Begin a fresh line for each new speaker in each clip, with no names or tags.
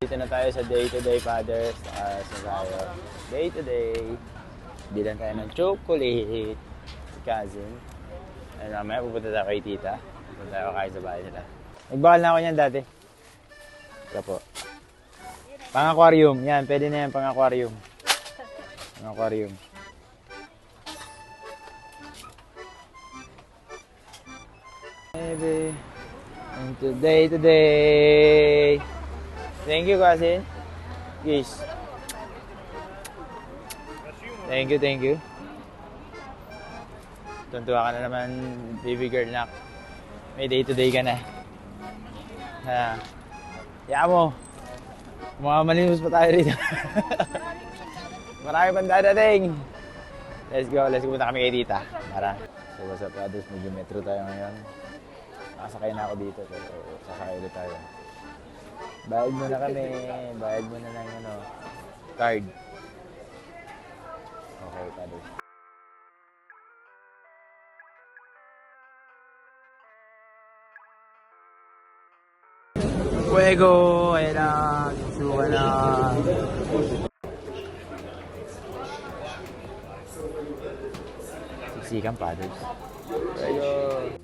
Dito na tayo sa day-to-day fathers. So tayo, day-to-day. Bilan tayo ng chocolate. Cousin. Ay, mamaya pupunta tayo kay tita. Pupunta tayo kain sa bahay nila. Nagbakal na ako niyan dati. Ito po. Pang-aquarium. Yan, pwede na yan pang-aquarium. Pang-aquarium. Maybe. And today. Thank you, cousin. Yes. Thank you. Tuntua ka na naman, baby girl na. May day-to-day ka na. Kaya mo. Mga malimos pa tayo rito. Marami pang dadating. Let's go. Punta kami kay tita. Tara. So what's up, brothers? Medyo metro tayo ngayon. Nakasakay na ako dito. Pero sasakay ulit tayo. Bayad muna kami. Bayad muna ng card. Okay, brothers. Fuego! Ayan na. Suka na. Siksikan, brothers. Fuego!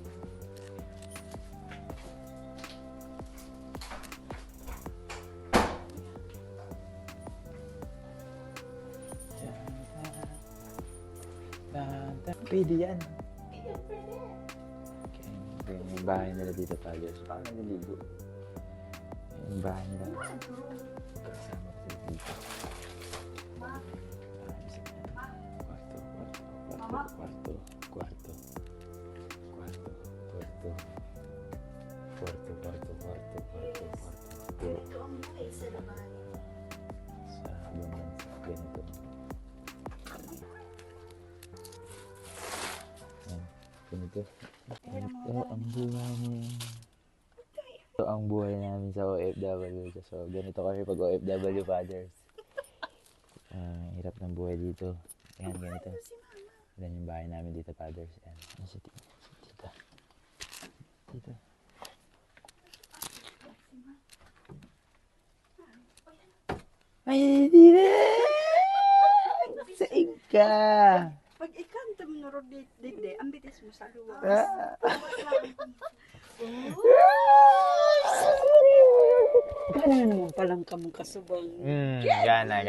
Pwede yan. Okay, yung bahay nila dito, brothers. Paano naliligo? Yung bahay nila. Kasama ko dito. Kwarto. Ito ang buhay sa labay. Sa ganun, ganito. Ganito. Ito ang buhay niya. Ito ang buhay namin sa OFW. So, ganito kami pag OFW fathers. Hirap ng buhay dito. Ayan, ganito. Ayan yung bahay namin dito, fathers. Ayan, si tita. Dito. Ay, tita! Saig ka!
Pag ikanta mo na dito, ang bitis mo sa luwa. Gana naman palang kamong kasubang.
Gana.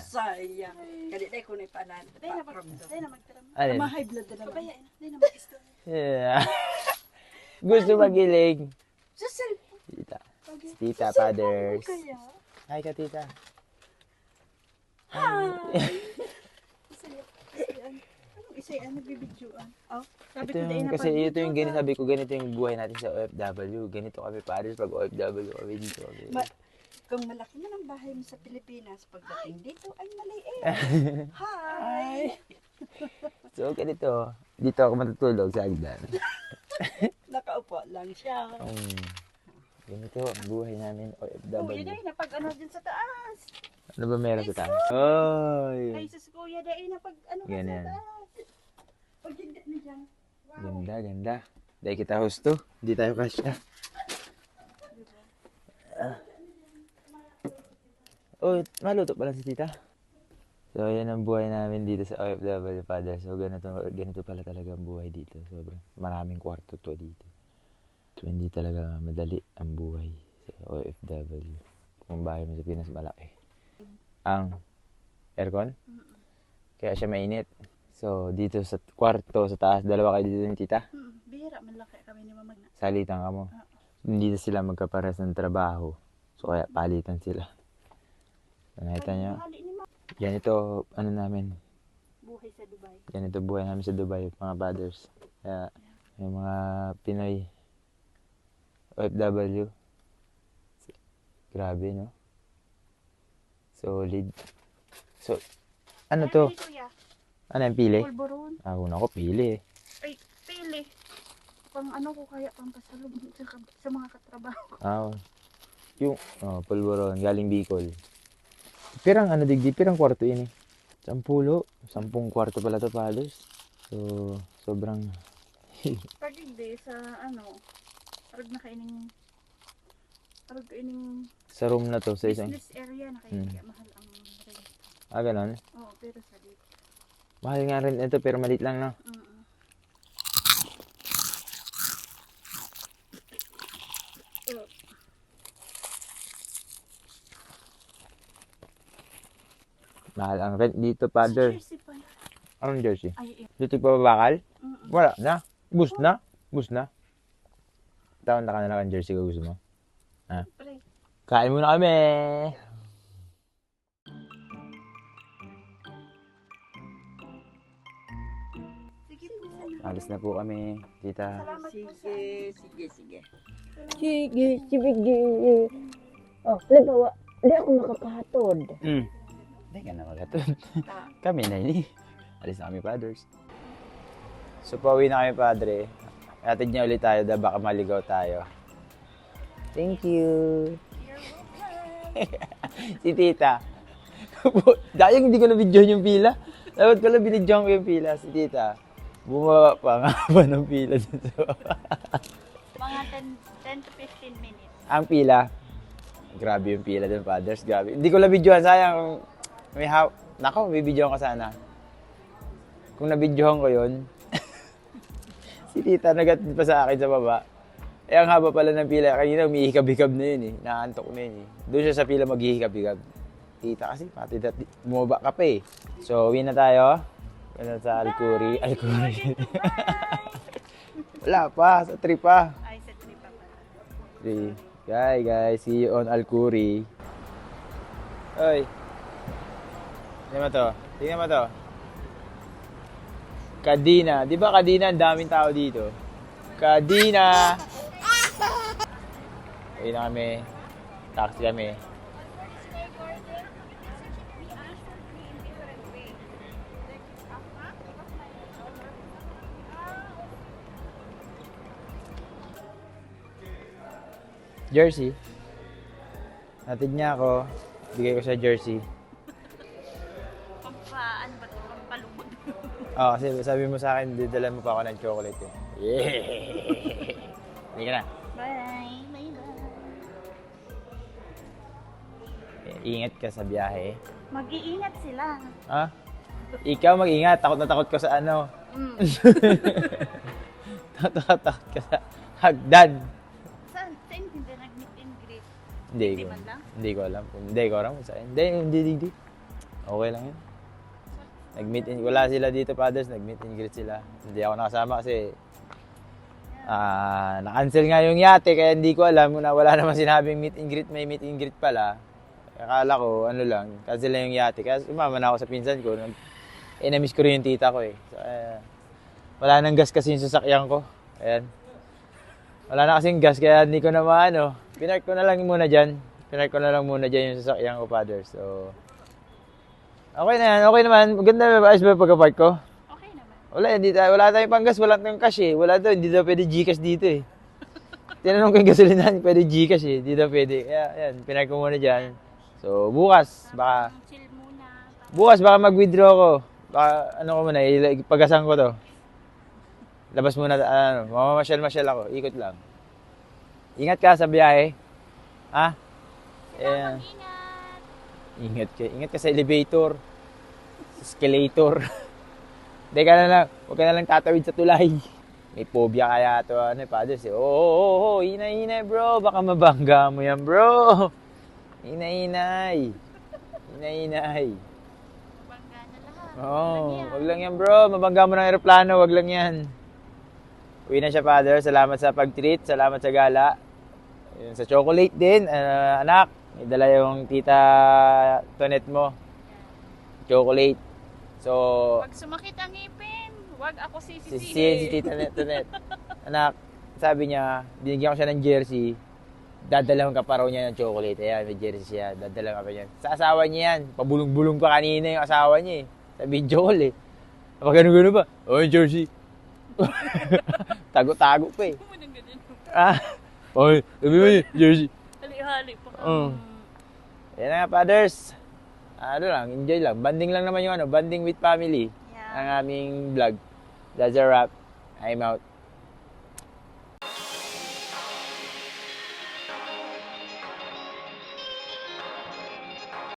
Sayang. Kali ko na ipanan. Dahil na magtaram.
Alin?
Mahay blood na naman. Dahil na mag-istorya.
Yeah. Gusto magiling.
Sa cellphone.
Tita, fathers.
Kaya?
Hi ka, tita.
Hi! Isay, nagbibidyoan. Oh, sabi ko dahil na
Kasi ito yung ganito, sabi ko ganito yung buhay natin sa OFW. Ganito kami fathers pag OFW kami dito.
Kung malaki man ang bahay mo sa Pilipinas, pagdating dito ay maliit. Hi!
So ganito, dito ako matutulog sa hagdan.
Nakaupo lang siya.
Ganito ang buhay namin OFW.
Kuya dahil na pag ano dyan sa taas.
Ano ba meron sa taas? Oy!
Ay, sus kuya dahil na pag ano ka
Ganyan.
sa taas. Pag hindi na dyan. Wow.
Ganda. Dahil kita husto, hindi tayo kasya. Oh, maluto pala si tita. So, yan ang buhay namin dito sa OFW, father. So, ganito pala talaga ang buhay dito. Sobrang maraming kwarto to dito. So, hindi talaga madali ang buhay sa OFW. Kung bahay mo sa Pinas, malaki. Ang aircon? Kaya siya mainit. So, dito sa kwarto, sa taas, dalawa kayo dito ni tita?
Bihira, malaki kami ni Mama.
Salitan ka mo. Hindi na sila magkapares ng trabaho. So, kaya palitan sila. Nakita niyo? Ganito, ano namin.
Buhay sa Dubai.
Ganito buhay namin sa Dubai, mga brothers. Kaya, yung mga Pinoy, OFW. Grabe, no? Solid. So, ano to? Ano yung pili?
Pulburon.
Una ko, pili.
Ay, pili. Pang ano ko kaya, pang pasalubong sa mga katrabaho.
Yung, pulburon, galing Bicol. Pirang ano digdi, pirang kwarto ini. 10 kwarto pala to, fathers. So, sobrang...
Pag hindi sa ano, parang nakaining
Arag ining
Sa room na to, sa isang...
business area na kaya kaya mahal ang rent.
Ganon.
Oo, pero sa dito.
Mahal nga rin ito, pero maliit lang, no? Mahal ang rent dito, Father.
Jersey pala.
Anong jersey?
Ay,
Dito pa bakal?
Mm-mm.
Wala na. Bus na. Bus na. Taon na ka na lang ang jersey ko gusto mo.
pre.
Kain muna kami.
Sige po sana.
Alis na po kami, tita.
Salamat po sa
Sige.
Sige, sige. Oh, halimbawa, hindi ako makakahatod.
Hindi ka na magatod. Kami na ini. Alis na kami, Fathers. So, pauwi na kami, Padre. Atid niya ulit tayo dahil baka maligaw tayo. Thank you. Si tita. Dahil hindi ko na-videohan yung pila. Dapat pala binidyohan ko yung pila. Si tita. Bumaba pa nga ba ng pila dito.
mga 10 to 15 minutes.
Ang pila. Grabe yung pila dun, Fathers. Grabe. Hindi ko na-videohan. Sayang. Nako, bibidyohan ko sana. Kung na-videohan ko yun, si tita nagatid pa sa akin sa baba. Ang haba pala ng pila. Kanina umihikab-hikab na yun eh. Naantok na yun eh. Doon siya sa pila maghihikab-hikab. Tita kasi, pati bumaba ka pa eh. So, uwi na tayo. Wala sa Alcuri. Wala pa, sa 3 pa.
Ay, sa 3 pa pala.
3. Guys, see you on Alcuri. Oy. Tingnan mo to. Tingnan mo to. Kadina. Di ba Kadina, ang daming tao dito? Kadina! Uwi na kami. Taxi kami. Jersey. Natid niya ako. Bigay ko sa jersey.
Ano ba ito? Pampalubog.
Kasi sabi mo sa akin, didala mo pa ako ng chocolate eh. Yeah! Hindi ka na.
Bye. Bye-bye.
Ingat ka sa biyahe.
Mag-iingat sila.
Ha? Ikaw mag-ingat. Takot na takot ka sa ano. Takot ka sa hagdan.
Saan hindi nag-meet and greet?
Hindi ko.
man lang?
Hindi ko alam. Hindi ko alam kung saan. Hindi. Okay lang yun. Nag-meet and wala sila dito, Fathers. Nag-meet and greet sila. Hindi ako nakasama kasi na-cancel nga yung yate kaya hindi ko alam na wala naman sinabing meet and greet. May meet and greet pala. Akala ko, ano lang, cancel lang yung yate. Kaya umama na ako sa pinsan ko. Na-miss ko rin yung tita ko eh. So, wala nang gas kasi yung sasakyan ko. Ayan. Wala na kasing gas kaya hindi ko na maano. Pinark ko na lang muna dyan. Yung sasakyan ko, Father. So, okay na yan. Okay naman. Maganda ba? Ayos ba pagka-park ko?
Okay naman.
Wala tayong panggas. Wala tayong cash eh. Hindi daw pwede Gcash dito eh. Tinanong ko yung gasolinahan, pwede Gcash eh. Hindi daw pwede. Kaya, yan. Pinark ko muna dyan. So, bukas
Chill muna.
baka mag-withdraw ko. Baka, ko muna, pagasan ko to. Labas muna, mamamasyal-masyal ako. Ikot lang. Ingat ka sa biyahe. Ha?
Ingat.
Ingat ka sa elevator. Sa escalator. Huwag ka na lang tatawid sa tulay. May phobia kaya ito, Fathers. Hinay-hinay bro. Baka mabangga mo yan bro. Hinay-hinay.
Bangga na lahat.
Wag lang yan bro. Mabangga mo ng aeroplano, wag lang yan. Uwi na siya, Father. Salamat sa pag-treat. Salamat sa gala. Yun, sa chocolate din. Anak, may dala yung tita Tonet mo. Chocolate. So,
Pag sumakit ang ngipin, wag ako
si tita Tonet. Anak, sabi niya, binigyan ko siya ng jersey. Dadalawin ka pa raw niya ng chocolate. Ayan, may jersey siya. Dadalawin ka pa niya. Sa asawa niya yan. Pabulong-bulong pa kanina yung asawa niya eh. Sa video call eh. Kapag gano'n pa. Jersey. Tago-tago pa eh. Sabi mo yun, jersey.
Hali-hali pa ka.
Yan na nga, Fathers. Enjoy lang. Banding lang naman yung banding with family.
Yeah.
Ang aming vlog. That's a wrap. I'm out.